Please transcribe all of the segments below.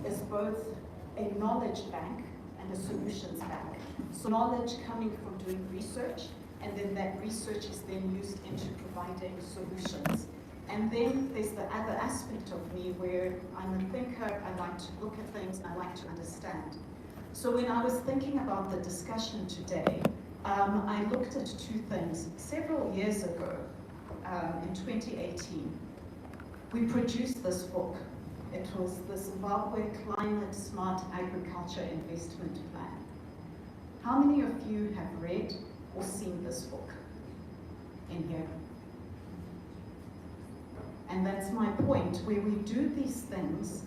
is both a knowledge bank and a solutions bank. So knowledge coming from doing research, and then that research is then used into providing solutions. And then there's the other aspect of me where I'm a thinker, I like to look at things, and I like to understand. So when I was thinking about the discussion today, I looked at two things. Several years ago, in 2018, we produced this book. It was the Zimbabwe Climate Smart Agriculture Investment Plan. How many of you have read or seen this book in here? And that's my point, where we do these things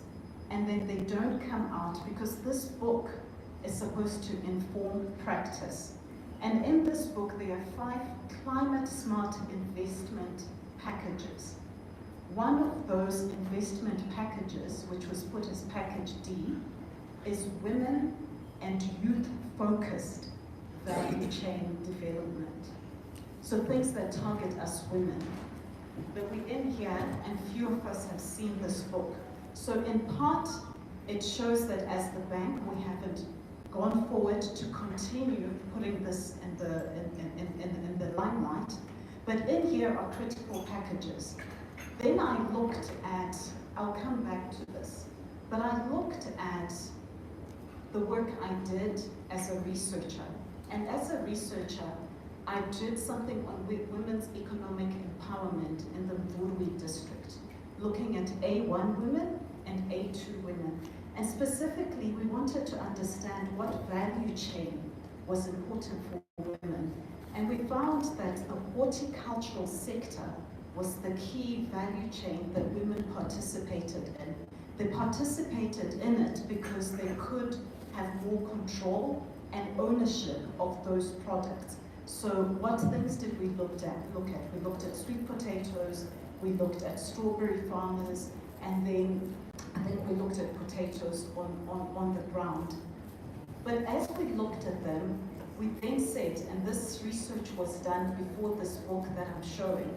and then they don't come out, because this book is supposed to inform practice. And in this book, there are 5 climate smart investment packages. One of those investment packages, which was put as package D, is women and youth focused value chain development. So things that target us women. But we're in here and few of us have seen this book. So in part, it shows that as the bank, we haven't gone forward to continue putting this in the limelight. But in here are critical packages. Then I looked at, I'll come back to this, but I looked at the work I did as a researcher. And as a researcher, I did something on women's economic empowerment in the Mvurwi district, looking at A1 women and A2 women. And specifically, we wanted to understand what value chain was important for women. And we found that the horticultural sector was the key value chain that women participated in. They participated in it because they could have more control and ownership of those products. So what things did we look at? We looked at sweet potatoes, we looked at strawberry farmers, and then we looked at potatoes on the ground. But as we looked at them, we then said, and this research was done before this book that I'm showing,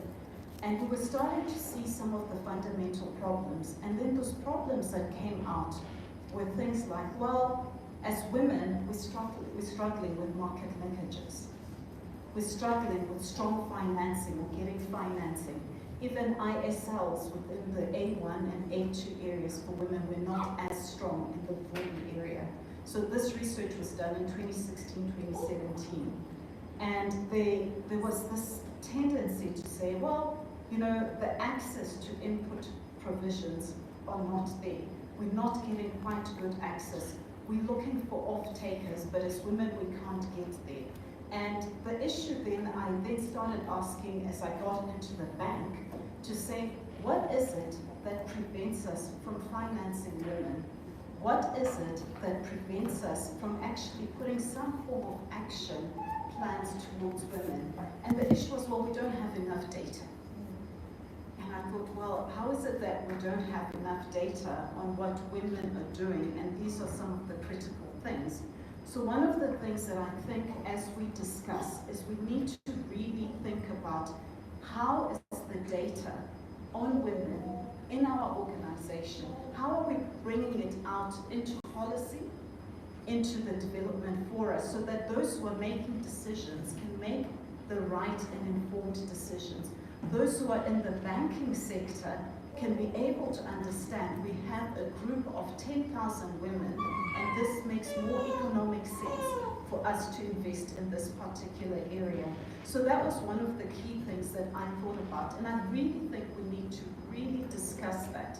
and we were starting to see some of the fundamental problems. And then those problems that came out were things like, well, as women, we're struggling with market linkages. We're struggling with strong financing or getting financing. Even ISLs within the A1 and A2 areas for women were not as strong in the Mvurwi area. So this research was done in 2016, 2017. And there was this tendency to say, well, you know, the access to input provisions are not there. We're not getting quite good access. We're looking for off-takers, but as women, we can't get there. And the issue then, I then started asking as I got into the bank to say, what is it that prevents us from financing women? What is it that prevents us from actually putting some form of action plans towards women? And the issue was, well, we don't have enough data. And I thought, well, how is it that we don't have enough data on what women are doing? And these are some of the critical things. So one of the things that I think as we discuss is we need to really think about how is the data on women in our organization, how are we bringing it out into policy, into the development for us, so that those who are making decisions can make the right and informed decisions. Those who are in the banking sector can be able to understand we have a group of 10,000 women, and this makes more economic sense for us to invest in this particular area. So that was one of the key things that I thought about, and I really think we need to really discuss that.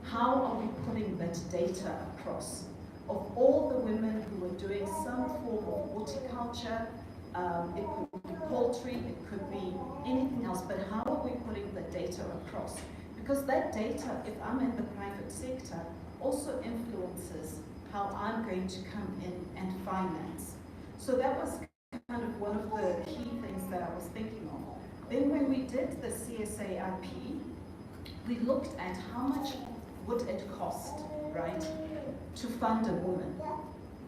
How are we putting that data across of all the women who are doing some form of horticulture? It could be poultry, it could be anything else, but how are we putting the data across? Because that data, if I'm in the private sector, also influences how I'm going to come in and finance. So that was kind of one of the key things that I was thinking of. Then when we did the CSAIP, we looked at how much would it cost, right, to fund a woman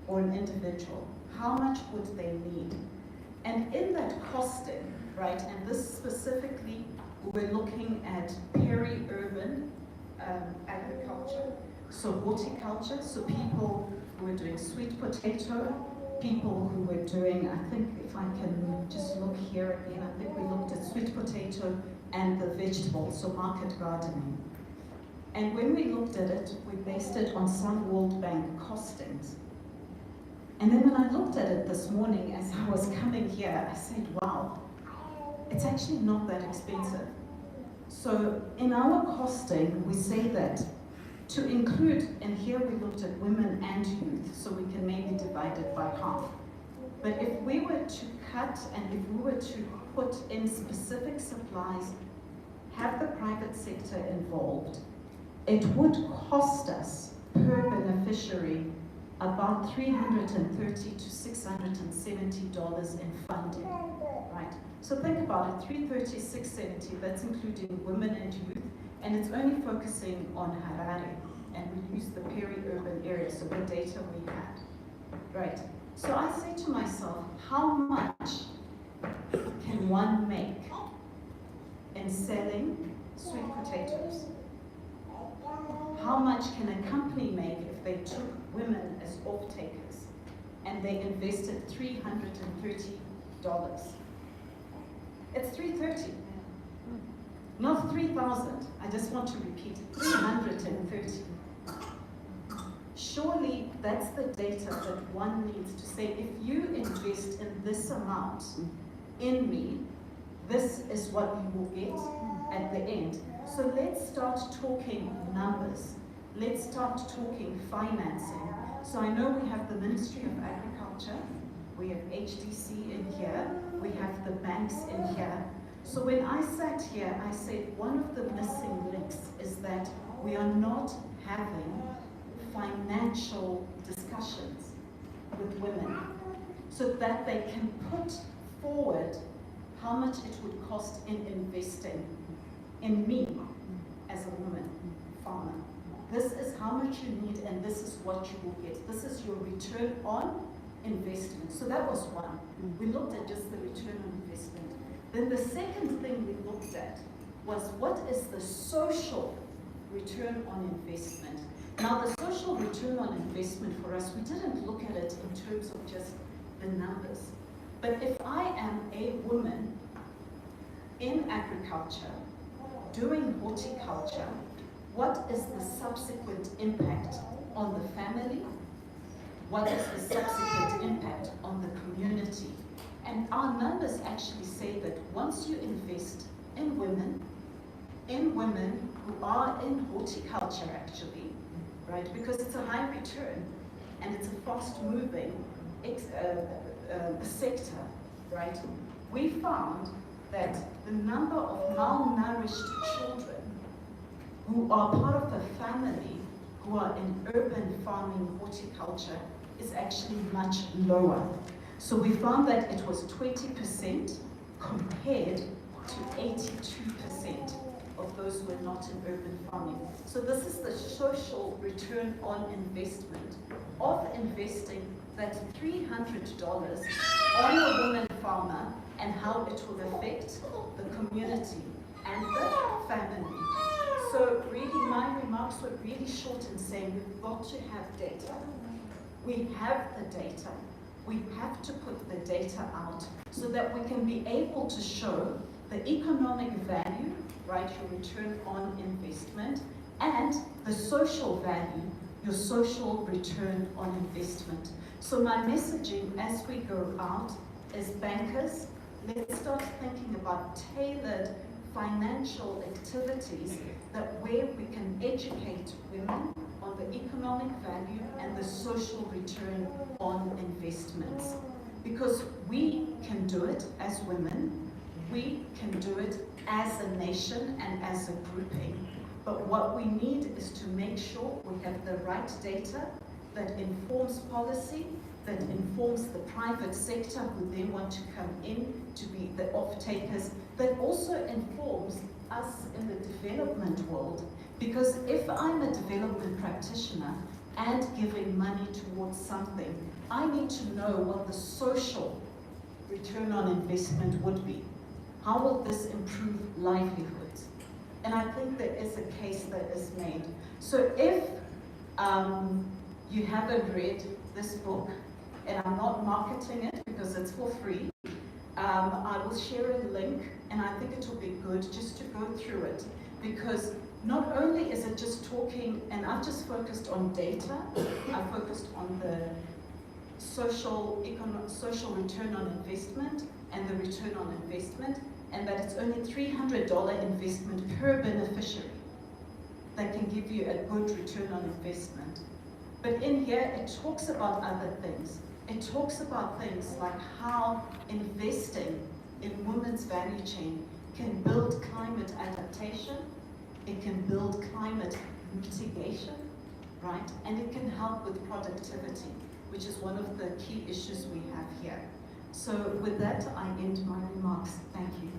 or an individual. How much would they need? And in that costing, right, and this specifically, we're looking at peri-urban agriculture. So horticulture, so people who were doing sweet potato, people who were doing, I think if I can just look here again, I think we looked at sweet potato and the vegetables, so market gardening. And when we looked at it, we based it on some World Bank costings. And then when I looked at it this morning as I was coming here, I said, wow, it's actually not that expensive. So in our costing, we say that to include, and here we looked at women and youth, so we can maybe divide it by half. But if we were to cut and if we were to put in specific supplies, have the private sector involved, it would cost us per beneficiary about $330 to $670 in funding, right? So think about it, $330, $670, that's including women and youth, and it's only focusing on Harare, and we use the peri-urban area, so what data we had, right? So I say to myself, how much can one make in selling sweet potatoes? How much can a company make if they took women as off-takers and they invested $330? It's $330, not $3,000. I just want to repeat, $330. Surely that's the data that one needs to say, if you invest in this amount in me, this is what you will get at the end. So let's start talking numbers. Let's start talking financing. So I know we have the Ministry of Agriculture, we have HDC in here, we have the banks in here. So when I sat here, I said one of the missing links is that we are not having financial discussions with women so that they can put forward how much it would cost in investing in me as a woman farmer. This is how much you need and this is what you will get. This is your return on investment. So that was one. We looked at just the return on investment. Then the second thing we looked at was what is the social return on investment. Now the social return on investment for us, we didn't look at it in terms of just the numbers. But if I am a woman in agriculture, doing horticulture, what is the subsequent impact on the family? What is the subsequent impact on the community? And our numbers actually say that once you invest in women who are in horticulture actually, right? Because it's a high return and it's a fast-moving sector, right? We found that the number of malnourished children who are part of a family who are in urban farming horticulture is actually much lower. So we found that it was 20% compared to 82% of those who are not in urban farming. So this is the social return on investment of investing that $300 on a woman farmer and how it will affect the community and the family. So really my remarks were really short in saying we've got to have data. We have the data. We have to put the data out so that we can be able to show the economic value, right, your return on investment, and the social value, your social return on investment. So my messaging as we go out is bankers, let's start thinking about tailored financial activities that where we can educate women on the economic value and the social return on investments. Because we can do it as women, we can do it as a nation and as a grouping. But what we need is to make sure we have the right data that informs policy, that informs the private sector who then want to come in to be the off-takers, that also informs us in the development world. Because if I'm a development practitioner and giving money towards something, I need to know what the social return on investment would be. How will this improve livelihoods? And I think there is a case that is made. So if you haven't read this book, and I'm not marketing it because it's for free. I will share a link, and I think it will be good just to go through it, because not only is it just talking, and I've just focused on data, I've focused on the social return on investment and the return on investment, and that it's only $300 investment per beneficiary that can give you a good return on investment. But in here, it talks about other things. It talks about things like how investing in women's value chain can build climate adaptation, it can build climate mitigation, right? And it can help with productivity, which is one of the key issues we have here. So with that, I end my remarks. Thank you.